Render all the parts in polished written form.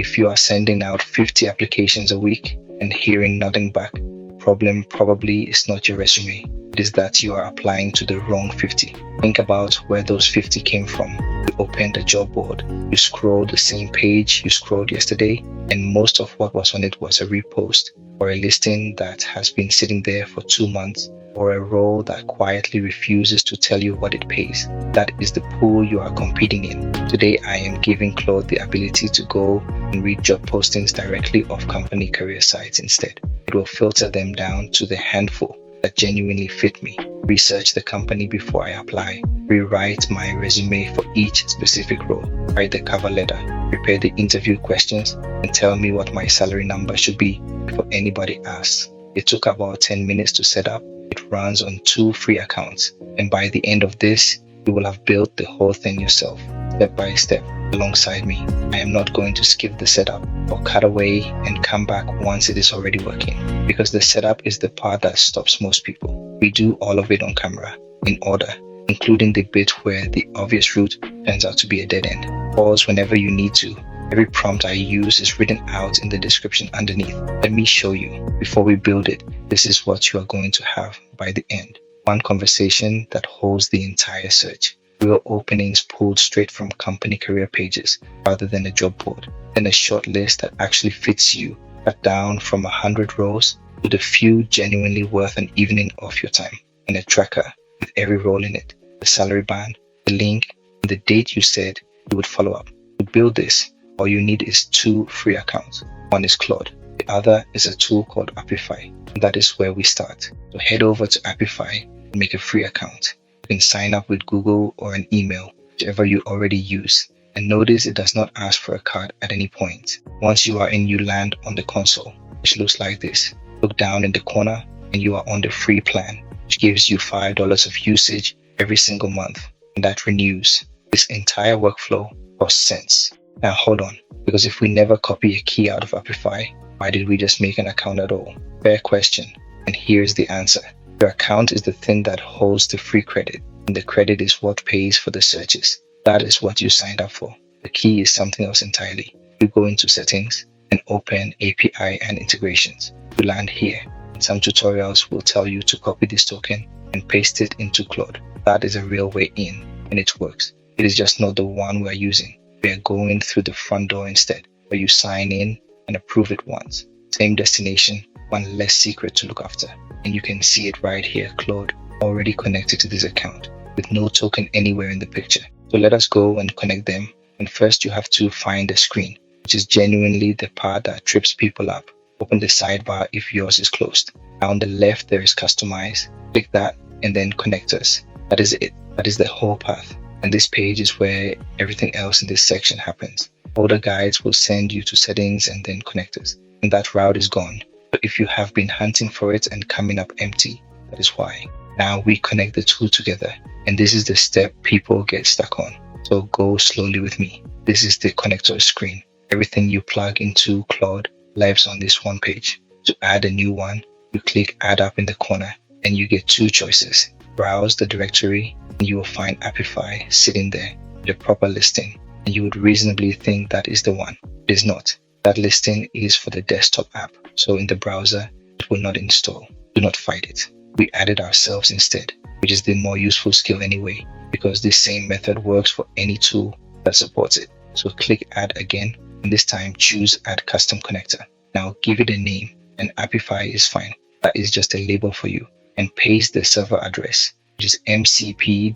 If you are sending out 50 applications a week and hearing nothing back, problem probably is not your resume. It is that you are applying to the wrong 50. Think about where those 50 came from. You opened a job board, you scrolled the same page you scrolled yesterday, and most of what was on it was a repost or a listing that has been sitting there for 2 months, or a role that quietly refuses to tell you what it pays. That is the pool you are competing in. Today, I am giving Claude the ability to go and read job postings directly off company career sites instead. It will filter them down to the handful that genuinely fit me, research the company before I apply, rewrite my resume for each specific role, write the cover letter, prepare the interview questions, and tell me what my salary number should be before anybody asks. It took about 10 minutes to set up. It runs on 2 free accounts, and by the end of this, you will have built the whole thing yourself, step by step, alongside me. I am not going to skip the setup or cut away and come back once it is already working, because the setup is the part that stops most people. We do all of it on camera, in order, including the bit where the obvious route turns out to be a dead end. Pause whenever you need to. Every prompt I use is written out in the description underneath. Let me show you. Before we build it, this is what you are going to have by the end. One conversation that holds the entire search. Real openings pulled straight from company career pages rather than a job board. Then a short list that actually fits you, cut down from 100 rows to the few genuinely worth an evening of your time. And a tracker with every role in it, the salary band, the link, and the date you said you would follow up. To build this, all you need is 2 free accounts. One is Claude. The other is a tool called Apify. And that is where we start. So head over to Apify and make a free account. You can sign up with Google or an email, whichever you already use. And notice it does not ask for a card at any point. Once you are in, you land on the console, which looks like this. Look down in the corner and you are on the free plan, which gives you $5 of usage every single month. And that renews. This entire workflow costs cents. Now hold on, because if we never copy a key out of Apify, why did we just make an account at all? Fair question, and here's the answer. Your account is the thing that holds the free credit, and the credit is what pays for the searches. That is what you signed up for. The key is something else entirely. You go into settings and open API and integrations. You land here, and some tutorials will tell you to copy this token and paste it into Claude. That is a real way in, and it works. It is just not the one we're using. We are going through the front door instead, where you sign in and approve it once. Same destination, one less secret to look after. And you can see it right here, Claude, already connected to this account, with no token anywhere in the picture. So let us go and connect them. And first you have to find the screen, which is genuinely the part that trips people up. Open the sidebar if yours is closed. On the left there is customize. Click that and then connectors. That is it. That is the whole path. And this page is where everything else in this section happens. All the guides will send you to settings and then connectors. And that route is gone. But if you have been hunting for it and coming up empty, that is why. Now we connect the two together. And this is the step people get stuck on. So go slowly with me. This is the connector screen. Everything you plug into Claude lives on this one page. To add a new one, you click add up in the corner and you get 2 choices. Browse the directory and you will find Apify sitting there with a proper listing, and you would reasonably think that is the one. It is not. That listing is for the desktop app, so in the browser it will not install. Do not fight it. We added ourselves instead, which is the more useful skill anyway, because this same method works for any tool that supports it. So click add again, and this time choose add custom connector. Now give it a name, and Apify is fine. That is just a label for you. And paste the server address, which is mcp.apify.com.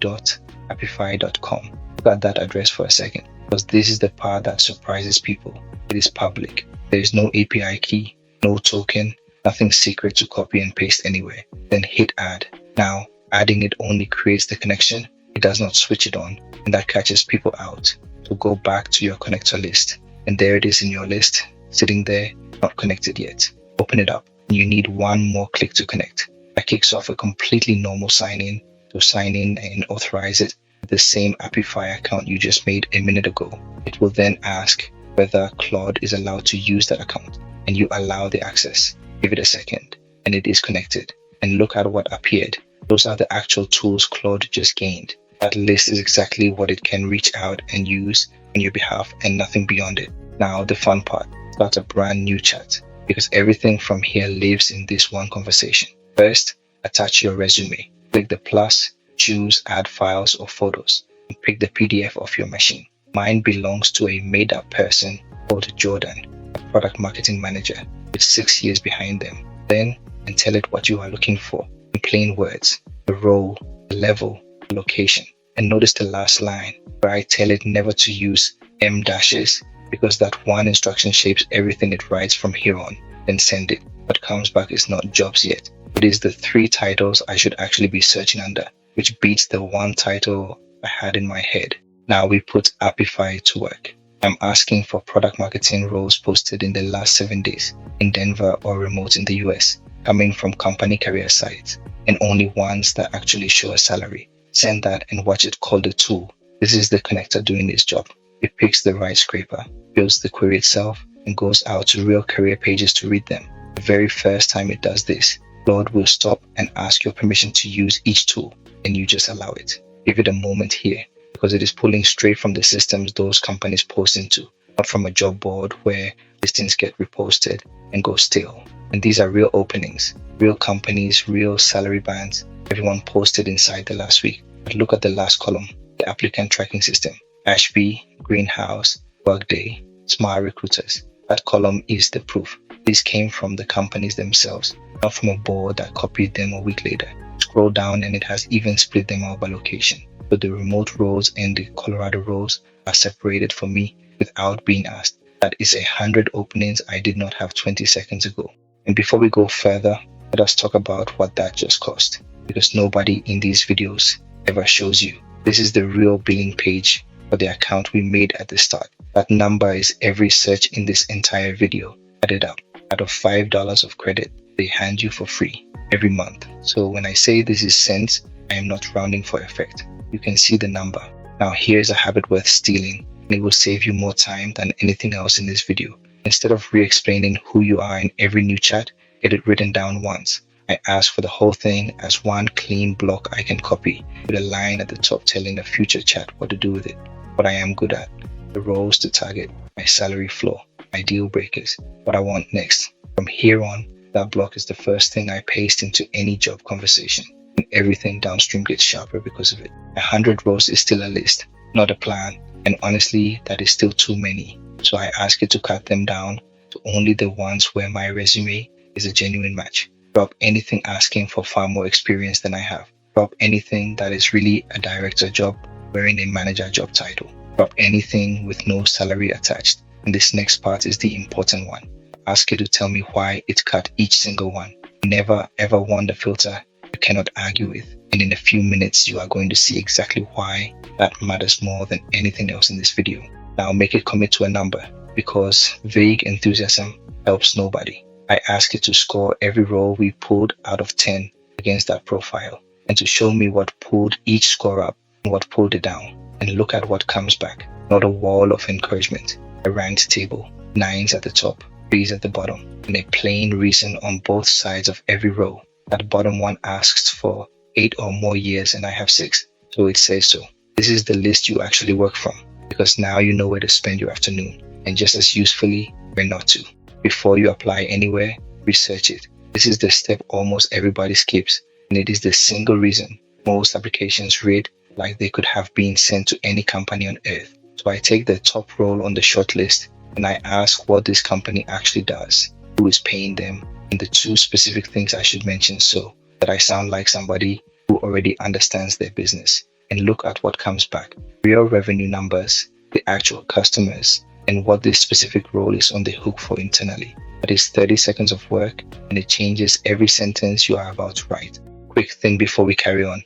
Look at that address for a second, because this is the part that surprises people. It is public. There is no API key, no token, nothing secret to copy and paste anywhere. Then hit add. Now, adding it only creates the connection. It does not switch it on, and that catches people out. So go back to your connector list, and there it is in your list, sitting there, not connected yet. Open it up, and you need one more click to connect. That kicks off a completely normal sign-in. So sign in and authorize it with the same Apify account you just made a minute ago. It will then ask whether Claude is allowed to use that account, and you allow the access. Give it a second, and it is connected. And look at what appeared. Those are the actual tools Claude just gained. That list is exactly what it can reach out and use on your behalf and nothing beyond it. Now, the fun part, start a brand new chat because everything from here lives in this one conversation. First, attach your resume. Click the plus, choose add files or photos, and pick the PDF of your machine. Mine belongs to a made-up person called Jordan, a product marketing manager with 6 years behind them. Then, and tell it what you are looking for in plain words, the role, the level, the location. And notice the last line where I tell it never to use M dashes because that one instruction shapes everything it writes from here on. Then send it. What comes back is not jobs yet. It is the 3 titles I should actually be searching under, which beats the 1 title I had in my head. Now we put Apify to work. I'm asking for product marketing roles posted in the last 7 days in Denver or remote in the US, coming from company career sites, and only ones that actually show a salary. Send that and watch it call the tool. This is the connector doing its job. It picks the right scraper, builds the query itself, and goes out to real career pages to read them. The very first time it does this, Claude will stop and ask your permission to use each tool, and you just allow it. Give it a moment here, because it is pulling straight from the systems those companies post into, not from a job board where listings get reposted and go stale. And these are real openings, real companies, real salary bands, everyone posted inside the last week. But look at the last column, the applicant tracking system. Ashby, Greenhouse, Workday, Smart Recruiters. That column is the proof. These came from the companies themselves, not from a board that copied them a week later. Scroll down and it has even split them out by location. So the remote roles and the Colorado roles are separated for me without being asked. That is 100 openings I did not have 20 seconds ago. And before we go further, let us talk about what that just cost, because nobody in these videos ever shows you. This is the real billing page for the account we made at the start. That number is every search in this entire video added up. Out of $5 of credit, they hand you for free every month. So when I say this is cents, I am not rounding for effect. You can see the number. Now here's a habit worth stealing, and it will save you more time than anything else in this video. Instead of re-explaining who you are in every new chat, get it written down once. I ask for the whole thing as one clean block I can copy, with a line at the top telling a future chat what to do with it, what I am good at, the roles to target, my salary floor, my deal breakers, what I want next. From here on, that block is the first thing I paste into any job conversation, and everything downstream gets sharper because of it. 100 rows is still a list, not a plan, and honestly, that is still too many. So I ask you to cut them down to only the ones where my resume is a genuine match. Drop anything asking for far more experience than I have. Drop anything that is really a director job wearing a manager job title. Drop anything with no salary attached. And this next part is the important one. I ask you to tell me why it cut each single one. Never ever want the filter you cannot argue with. And in a few minutes, you are going to see exactly why that matters more than anything else in this video. Now make it commit to a number, because vague enthusiasm helps nobody. I ask you to score every role we pulled out of 10 against that profile, and to show me what pulled each score up and what pulled it down. And look at what comes back. Not a wall of encouragement, a ranked table, 9s at the top, 3s at the bottom, and a plain reason on both sides of every row. That bottom one asks for 8 or more years and I have 6, so it says so. This is the list you actually work from, because now you know where to spend your afternoon, and just as usefully, where not to. Before you apply anywhere, research it. This is the step almost everybody skips, and it is the single reason most applications read like they could have been sent to any company on earth. So I take the top role on the short list and I ask what this company actually does, who is paying them, and the 2 specific things I should mention so that I sound like somebody who already understands their business. And look at what comes back. Real revenue numbers, the actual customers, and what this specific role is on the hook for internally. That is 30 seconds of work, and it changes every sentence you are about to write. Quick thing before we carry on.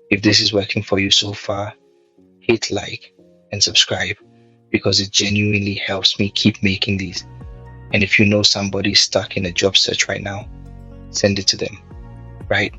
If this is working for you so far, hit like and subscribe, because it genuinely helps me keep making these. And if you know somebody stuck in a job search right now, send it to them. Right,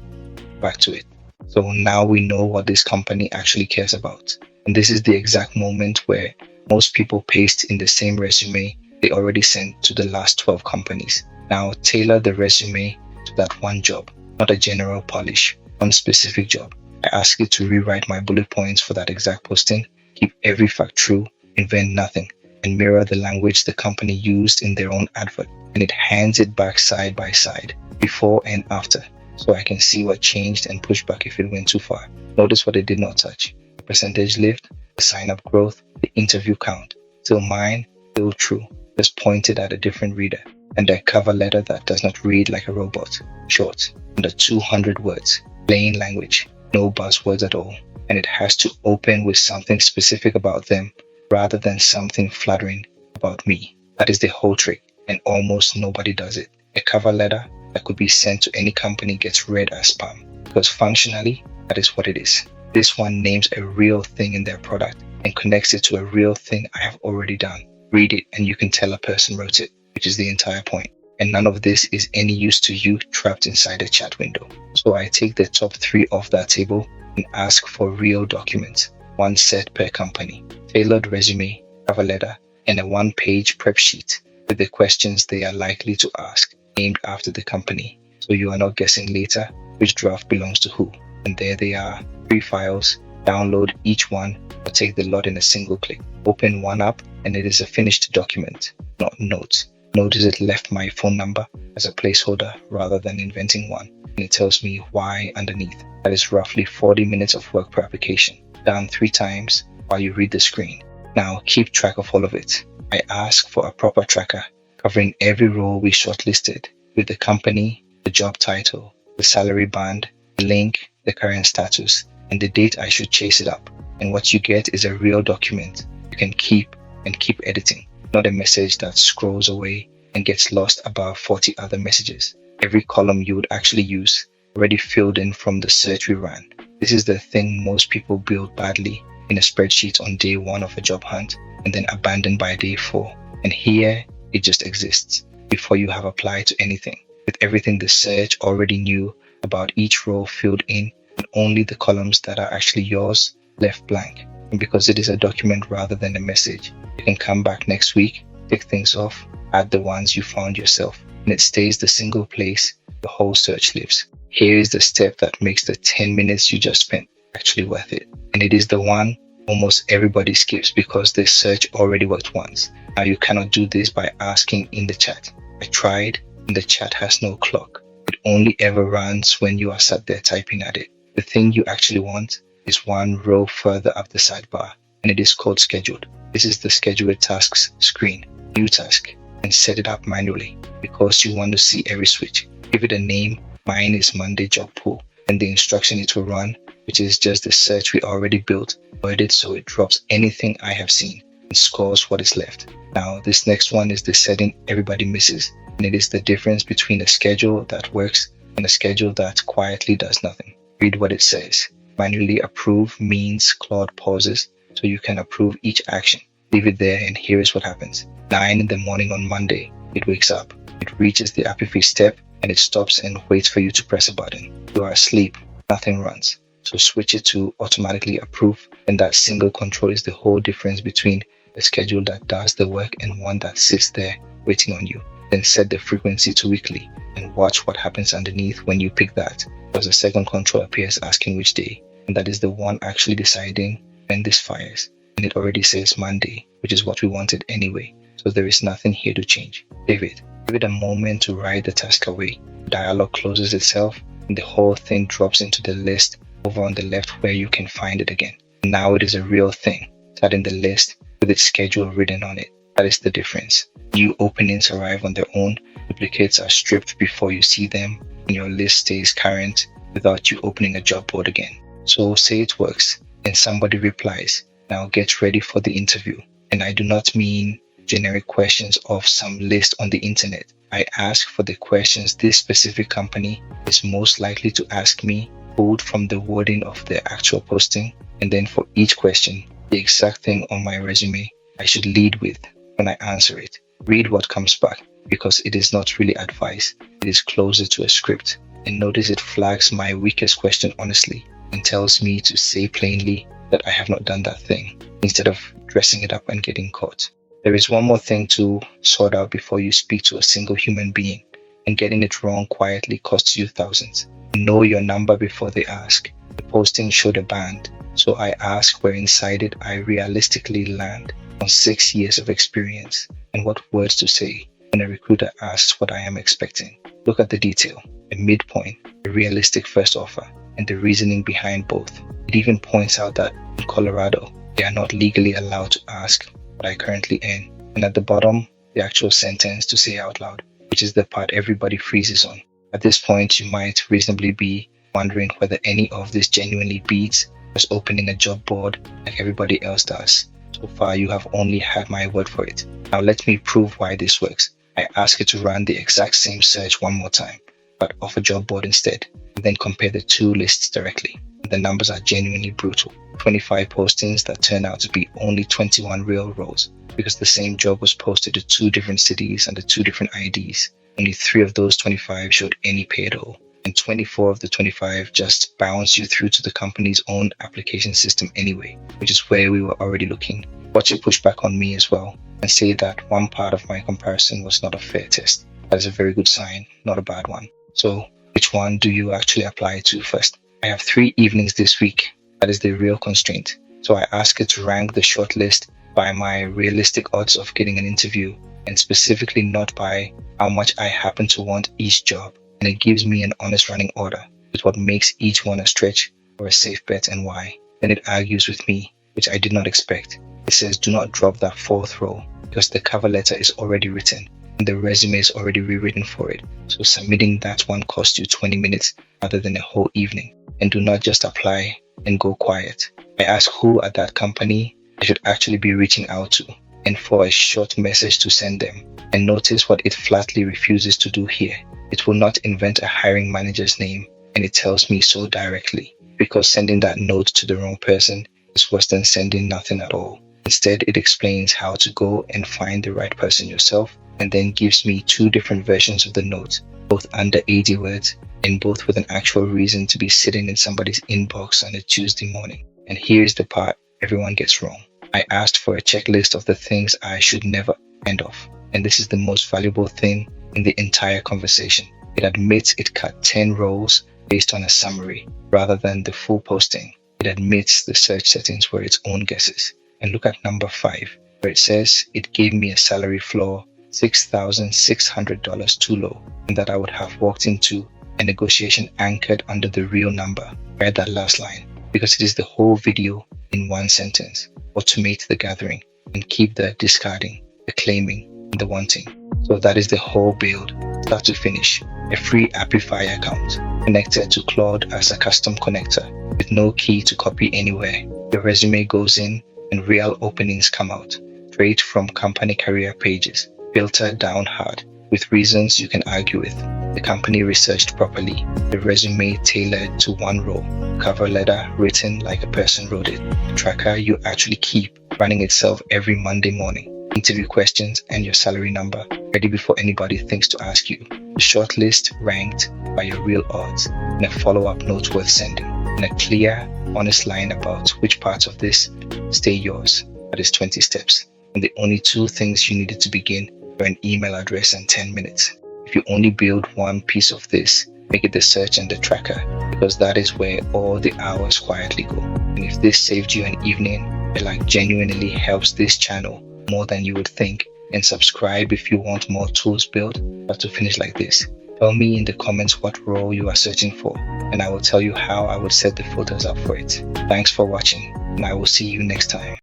back to it. So now we know what this company actually cares about. And this is the exact moment where most people paste in the same resume they already sent to the last 12 companies. Now tailor the resume to that one job, not a general polish, one specific job. I ask you to rewrite my bullet points for that exact posting. Keep every fact true invent nothing, and mirror the language the company used in their own advert. And it hands it back side by side, before and after, so I can see what changed and push back if it went too far. Notice what it did not touch: the percentage lift, the sign-up growth, the interview count. Still mine, still true, just pointed at a different reader. And a cover letter that does not read like a robot. Short, under 200 words, plain language, no buzzwords at all. And it has to open with something specific about them rather than something flattering about me. That is the whole trick, and almost nobody does it. A cover letter that could be sent to any company gets read as spam, because functionally, that is what it is. This one names a real thing in their product and connects it to a real thing I have already done. Read it and you can tell a person wrote it, which is the entire point. And none of this is any use to you trapped inside a chat window. So I take the top 3 off that table and ask for real documents, one set per company, tailored resume, cover letter, and a 1-page prep sheet with the questions they are likely to ask, named after the company. So you are not guessing later which draft belongs to who. And there they are, 3 files. Download each one or take the lot in a single click. Open one up and it is a finished document, not notes. Notice it left my phone number as a placeholder rather than inventing one. And it tells me why underneath. That is roughly 40 minutes of work per application, done 3 times while you read the screen. Now keep track of all of it. I ask for a proper tracker covering every role we shortlisted, with the company, the job title, the salary band, the link, the current status, and the date I should chase it up. And what you get is a real document you can keep and keep editing, not a message that scrolls away and gets lost above 40 other messages. Every column you would actually use, already filled in from the search we ran. This is the thing most people build badly in a spreadsheet on day 1 of a job hunt and then abandon by day 4. And here it just exists before you have applied to anything, with everything the search already knew about each role filled in, and only the columns that are actually yours left blank. And because it is a document rather than a message, you can come back next week, take things off, add the ones you found yourself, and it stays the single place the whole search lives. Here is the step that makes the 10 minutes you just spent actually worth it. And it is the one almost everybody skips because the search already worked once. Now you cannot do this by asking in the chat. I tried, and the chat has no clock. It only ever runs when you are sat there typing at it. The thing you actually want is 1 row further up the sidebar, and it is called scheduled. This is the scheduled tasks screen, new task, and set it up manually because you want to see every switch. Give it a name. Mine is Monday job pool, and the instruction it will run, which is just the search we already built, worded so it drops anything I have seen and scores what is left. Now this next one is the setting everybody misses, and it is the difference between a schedule that works and a schedule that quietly does nothing. Read what it says. Manually approve means Claude pauses so you can approve each action. Leave it there and here is what happens. 9 in the morning on Monday, it wakes up. It reaches the Apify step and it stops and waits for you to press a button. You are asleep, nothing runs. So switch it to automatically approve, and that single control is the whole difference between a schedule that does the work and one that sits there waiting on you. Then set the frequency to weekly and watch what happens underneath when you pick that, because the second control appears asking which day, and that is the one actually deciding when this fires. And it already says Monday, which is what we wanted anyway. So there is nothing here to change. Give it a moment to write the task away. Dialog closes itself and the whole thing drops into the list over on the left where you can find it again. Now it is a real thing, sat in the list with its schedule written on it. That is the difference. New openings arrive on their own, duplicates are stripped before you see them, and your list stays current without you opening a job board again. So say it works, and somebody replies, now get ready for the interview. And I do not mean generic questions of some list on the internet. I ask for the questions this specific company is most likely to ask me, pulled from the wording of their actual posting, and then for each question, the exact thing on my resume I should lead with when I answer it. Read what comes back, because it is not really advice, it is closer to a script. And notice it flags my weakest question honestly and tells me to say plainly that I have not done that thing, instead of dressing it up and getting caught. There is one more thing to sort out before you speak to a single human being, and getting it wrong quietly costs you thousands. Know your number before they ask. The posting showed a band, so I asked where inside it I realistically land on 6 years of experience and what words to say when a recruiter asks what I am expecting. Look at the detail, a midpoint, a realistic first offer, and the reasoning behind both. It even points out that in Colorado, they are not legally allowed to ask what I currently earn. And at the bottom, the actual sentence to say out loud, which is the part everybody freezes on. At this point, you might reasonably be wondering whether any of this genuinely beats just opening a job board like everybody else does. So far, you have only had my word for it. Now let me prove why this works. I ask it to run the exact same search one more time, but off a job board instead, and then compare the two lists directly. The numbers are genuinely brutal. 25 postings that turn out to be only 21 real roles, because the same job was posted to 2 different cities under 2 different IDs. Only 3 of those 25 showed any pay at all, and 24 of the 25 just bounce you through to the company's own application system anyway, which is where we were already looking. Watch it push back on me as well and say that one part of my comparison was not a fair test. That is a very good sign, not a bad one. So which one do you actually apply to first? I have 3 evenings this week. That is the real constraint. So I ask it to rank the shortlist by my realistic odds of getting an interview, and specifically not by how much I happen to want each job. And it gives me an honest running order with what makes each one a stretch or a safe bet and why. Then it argues with me, which I did not expect. It says do not drop that 4th row because the cover letter is already written and the resume is already rewritten for it. So submitting that one costs you 20 minutes rather than a whole evening. And do not just apply and go quiet. I ask who at that company I should actually be reaching out to and for a short message to send them. And notice what it flatly refuses to do here. It will not invent a hiring manager's name, and it tells me so directly, because sending that note to the wrong person is worse than sending nothing at all. Instead, it explains how to go and find the right person yourself, and then gives me 2 different versions of the note, both under 80 words and both with an actual reason to be sitting in somebody's inbox on a Tuesday morning. And here's the part everyone gets wrong. I asked for a checklist of the things I should never end off, and this is the most valuable thing in the entire conversation. It admits it cut 10 rows based on a summary rather than the full posting. It admits the search settings were its own guesses. And look at number 5, where it says it gave me a salary floor $6,600 too low, and that I would have walked into a negotiation anchored under the real number. Read that last line, because it is the whole video in one sentence. Automate the gathering and keep the discarding, the claiming, and the wanting. So that is the whole build, start to finish. A free Apify account connected to Claude as a custom connector with no key to copy anywhere. Your resume goes in and real openings come out straight from company career pages, filtered down hard with reasons you can argue with. The company researched properly, the resume tailored to one role, cover letter written like a person wrote it, the tracker you actually keep running itself every Monday morning, interview questions and your salary number ready before anybody thinks to ask you, the shortlist ranked by your real odds, and a follow-up note worth sending, and a clear, honest line about which parts of this stay yours. That is 20 steps. And the only 2 things you needed to begin were an email address and 10 minutes. If you only build one piece of this, make it the search and the tracker, because that is where all the hours quietly go. And if this saved you an evening, it genuinely helps this channel more than you would think. And subscribe if you want more tools built, but to finish like this. Tell me in the comments what role you are searching for, and I will tell you how I would set the filters up for it. Thanks for watching, and I will see you next time.